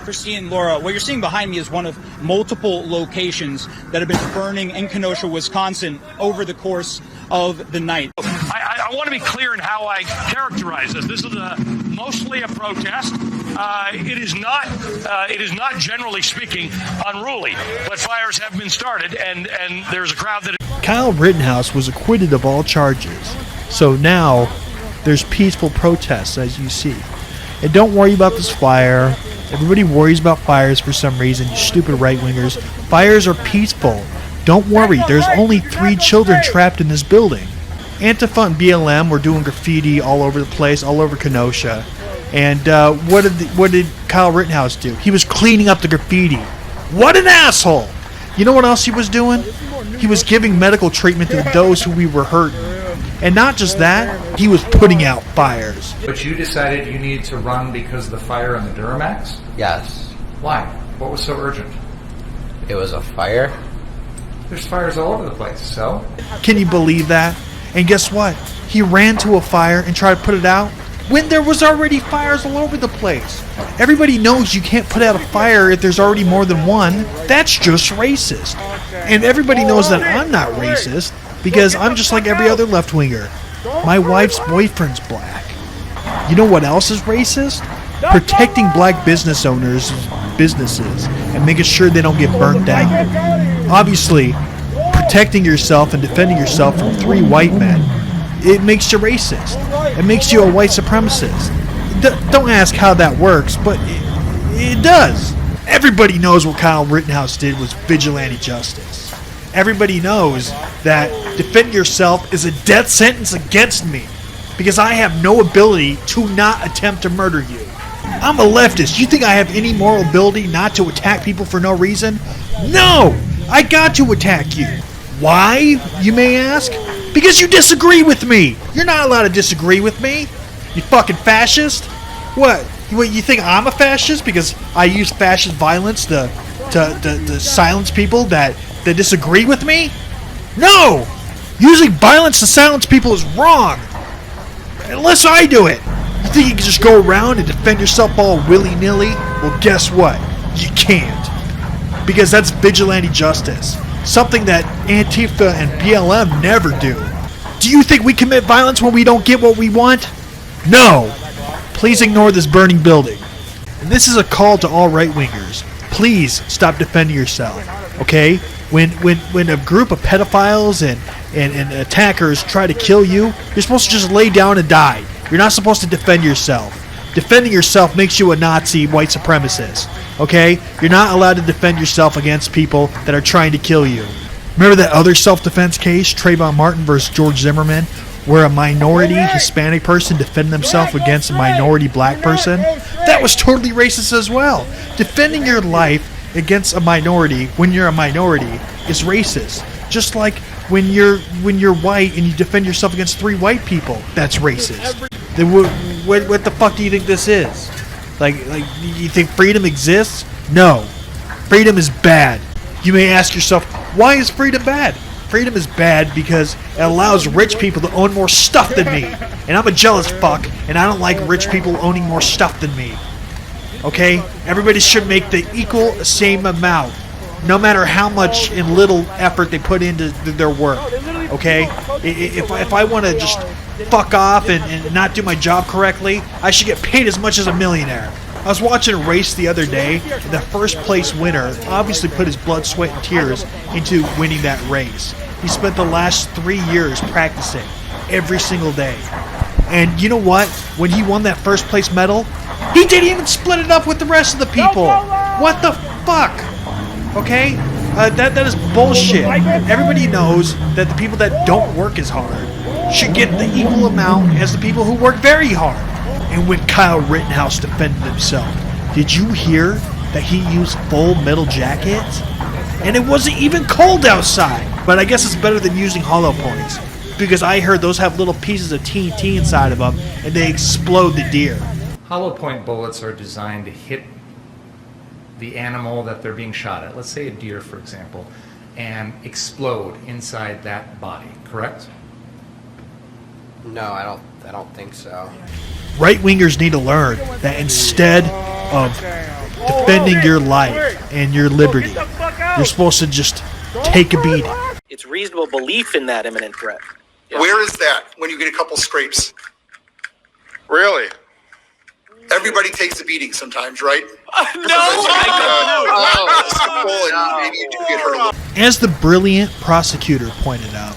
Christine, Laura, what you're seeing behind me is one of multiple locations that have been burning in Kenosha, Wisconsin over the course of the night. I want to be clear in how I characterize this. This is mostly a protest. It is not, generally speaking, unruly, but fires have been started, and there's a crowd that... Kyle Rittenhouse was acquitted of all charges, so now there's peaceful protests, as you see. And don't worry about this fire. Everybody worries about fires for some reason, you stupid right-wingers. Fires are peaceful. Don't worry, there's only 3 children trapped in this building. Antifa and BLM were doing graffiti all over the place, all over Kenosha. And what did Kyle Rittenhouse do? He was cleaning up the graffiti. What an asshole! You know what else he was doing? He was giving medical treatment to those who we were hurting. And not just that, he was putting out fires. But you decided you needed to run because of the fire on the Duramax? Yes. Why? What was so urgent? It was a fire? There's fires all over the place, so? Can you believe that? And guess what? He ran to a fire and tried to put it out when there was already fires all over the place. Everybody knows you can't put out a fire if there's already more than one. That's just racist. And everybody knows that I'm not racist because I'm just like every other left-winger. My wife's boyfriend's black. You know what else is racist? Protecting black business owners' businesses and making sure they don't get burnt down. Obviously, protecting yourself and defending yourself from 3 white men, it makes you racist. It makes you a white supremacist. Don't ask how that works, but it does. Everybody knows what Kyle Rittenhouse did was vigilante justice. Everybody knows that defend yourself is a death sentence against me because I have no ability to not attempt to murder you. I'm a leftist. You think I have any moral ability not to attack people for no reason? No! I got to attack you. Why, you may ask? Because you disagree with me. You're not allowed to disagree with me. You fucking fascist. What you think I'm a fascist because I use fascist violence to silence people that disagree with me? No! Using violence to silence people is wrong. Unless I do it. You think you can just go around and defend yourself all willy-nilly? Well, guess what? You can't. Because that's vigilante justice. Something that Antifa and BLM never do. Do you think we commit violence when we don't get what we want? No. Please ignore this burning building. And this is a call to all right-wingers. Please stop defending yourself. Okay? When a group of pedophiles and attackers try to kill you, you're supposed to just lay down and die. You're not supposed to defend yourself. Defending yourself makes you a Nazi white supremacist. Okay? You're not allowed to defend yourself against people that are trying to kill you. Remember that other self-defense case, Trayvon Martin versus George Zimmerman, where a minority Hispanic person defended themselves against a minority black person? That was totally racist as well. Defending your life against a minority when you're a minority is racist. Just like when you're white and you defend yourself against 3 white people, that's racist. What the fuck do you think this is? Like you think freedom exists? No. Freedom is bad. You may ask yourself, why is freedom bad? Freedom is bad because it allows rich people to own more stuff than me. And I'm a jealous fuck, and I don't like rich people owning more stuff than me. Okay? Everybody should make the equal same amount, no matter how much and little effort they put into their work. Okay? If I want to just fuck off and not do my job correctly, I should get paid as much as a millionaire. I was watching a race the other day, and the first place winner obviously put his blood, sweat, and tears into winning that race. He spent the last 3 years practicing every single day. And you know what? When he won that first place medal, he didn't even split it up with the rest of the people. What the fuck? Okay? That is bullshit. Everybody knows that the people that don't work as hard should get the equal amount as the people who work very hard. And when Kyle Rittenhouse defended himself, did you hear that he used full metal jackets? And it wasn't even cold outside. But I guess it's better than using hollow points, because I heard those have little pieces of TNT inside of them and they explode the deer. Hollow point bullets are designed to hit the animal that they're being shot at, let's say a deer for example, and explode inside that body, correct? No, I don't think so. Right-wingers need to learn that instead of defending your life and your liberty, you're supposed to just take a beating. It's reasonable belief in that imminent threat. Yeah. Where is that when you get a couple scrapes? Really? Everybody takes a beating sometimes, right? Maybe you do get hurt a little. As the brilliant prosecutor pointed out,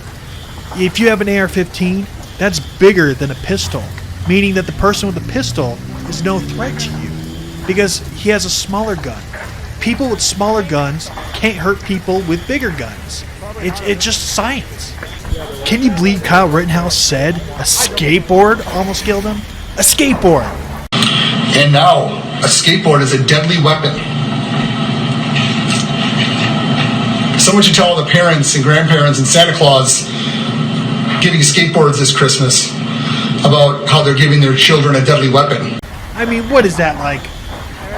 if you have an AR-15, that's bigger than a pistol, meaning that the person with the pistol is no threat to you because he has a smaller gun. People with smaller guns can't hurt people with bigger guns. It's just science. Can you believe Kyle Rittenhouse said a skateboard almost killed him? A skateboard! And now, a skateboard is a deadly weapon. Someone should tell all the parents and grandparents and Santa Claus giving skateboards this Christmas about how they're giving their children a deadly weapon. I mean, what is that, like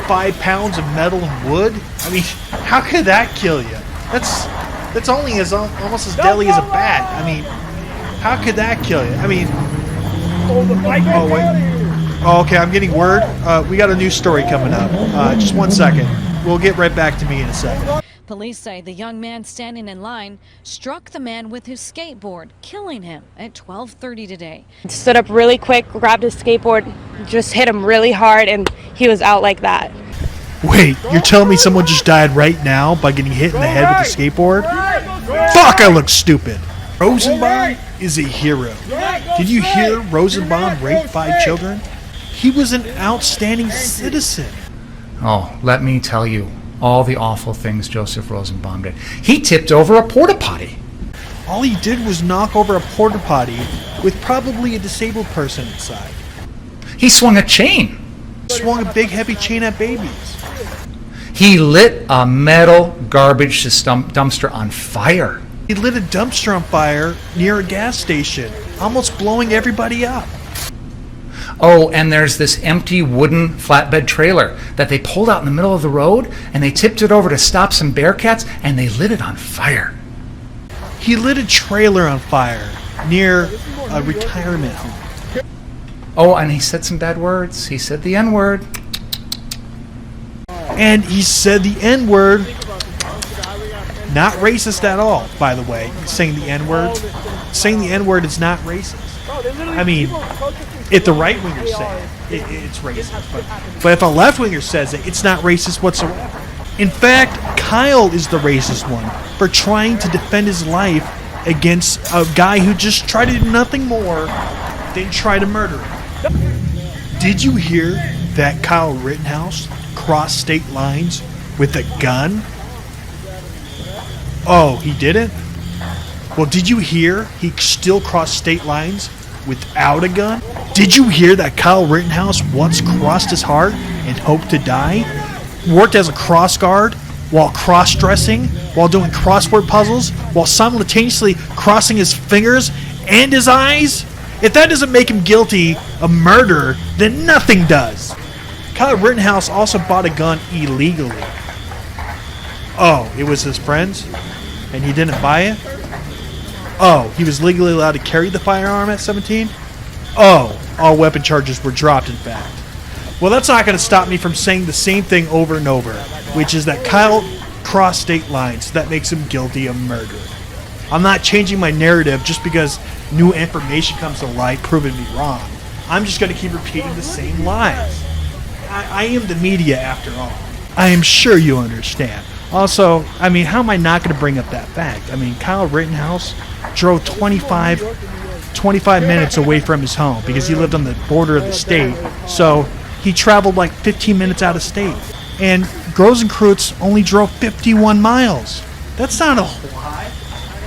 5 pounds of metal and wood? I mean, how could that kill you? That's only almost as deadly as a bat. I mean, how could that kill you? I mean, oh wait. Oh, okay, I'm getting word. We got a new story coming up. Just 1 second. We'll get right back to me in a second. Police say the young man standing in line struck the man with his skateboard, killing him at 12:30 today. Stood up really quick, grabbed his skateboard, just hit him really hard, and he was out like that. Wait, you're telling me someone just died right now by getting hit in the head with a skateboard? Fuck, I look stupid. Rosenbaum is a hero. Did you hear Rosenbaum raped 5 children? He was an outstanding citizen. Oh, let me tell you all the awful things Joseph Rosenbaum did. He tipped over a porta potty. All he did was knock over a porta potty with probably a disabled person inside. He swung a chain. Swung a big heavy chain at babies. He lit a metal garbage dumpster on fire. He lit a dumpster on fire near a gas station, almost blowing everybody up. Oh, and there's this empty wooden flatbed trailer that they pulled out in the middle of the road, and they tipped it over to stop some bearcats, and they lit it on fire. He lit a trailer on fire near a retirement home. Oh, and he said some bad words. He said the N-word. And he said the N-word. Not racist at all, by the way, saying the N-word. Saying the N-word is not racist. I mean, if the right-winger says it, it's racist. But if a left-winger says it, it's not racist whatsoever. In fact, Kyle is the racist one for trying to defend his life against a guy who just tried to do nothing more than try to murder him. Did you hear that Kyle Rittenhouse crossed state lines with a gun? Oh, he didn't? Well, did you hear he still crossed state lines without a gun? Did you hear that Kyle Rittenhouse once crossed his heart and hoped to die? Worked as a cross guard while cross-dressing, while doing crossword puzzles, while simultaneously crossing his fingers and his eyes? If that doesn't make him guilty of murder, then nothing does. Kyle Rittenhouse also bought a gun illegally. Oh, it was his friend's? And he didn't buy it? Oh, he was legally allowed to carry the firearm at 17? Oh, all weapon charges were dropped, in fact. Well, that's not going to stop me from saying the same thing over and over, which is that Kyle crossed state lines. That makes him guilty of murder. I'm not changing my narrative just because new information comes to light proving me wrong. I'm just going to keep repeating the same lies. I am the media, after all. I am sure you understand. Also, I mean, how am I not going to bring up that fact? I mean, Kyle Rittenhouse drove 25 minutes away from his home because he lived on the border of the state. So he traveled like 15 minutes out of state. And Rosenkreutz only drove 51 miles. That's not a whole lot.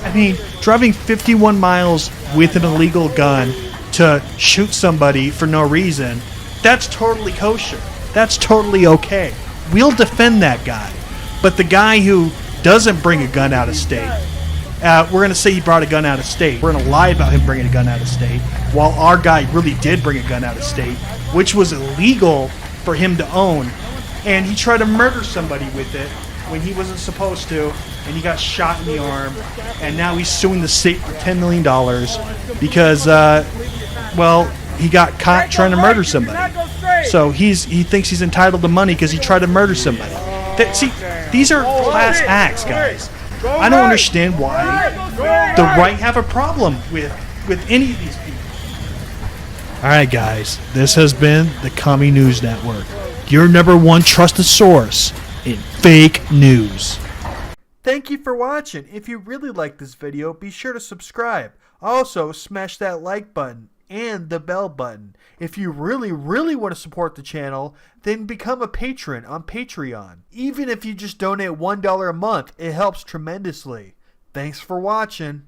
I mean, driving 51 miles with an illegal gun to shoot somebody for no reason, that's totally kosher. That's totally okay. We'll defend that guy. But the guy who doesn't bring a gun out of state, we're going to say he brought a gun out of state. We're going to lie about him bringing a gun out of state, while our guy really did bring a gun out of state, which was illegal for him to own. And he tried to murder somebody with it when he wasn't supposed to, and he got shot in the arm. And now he's suing the state for $10 million because, well, he got caught trying to murder somebody. So he thinks he's entitled to money because he tried to murder somebody. See, these are class acts, guys. I don't understand why the right have a problem with any of these people. Alright guys, this has been the Commie News Network, your #1 trusted source in fake news. Thank you for watching. If you really like this video, be sure to subscribe. Also, smash that like button and the bell button. If you really want to support the channel, then become a patron on Patreon. Even if you just donate $1 a month, it helps tremendously. Thanks for watching.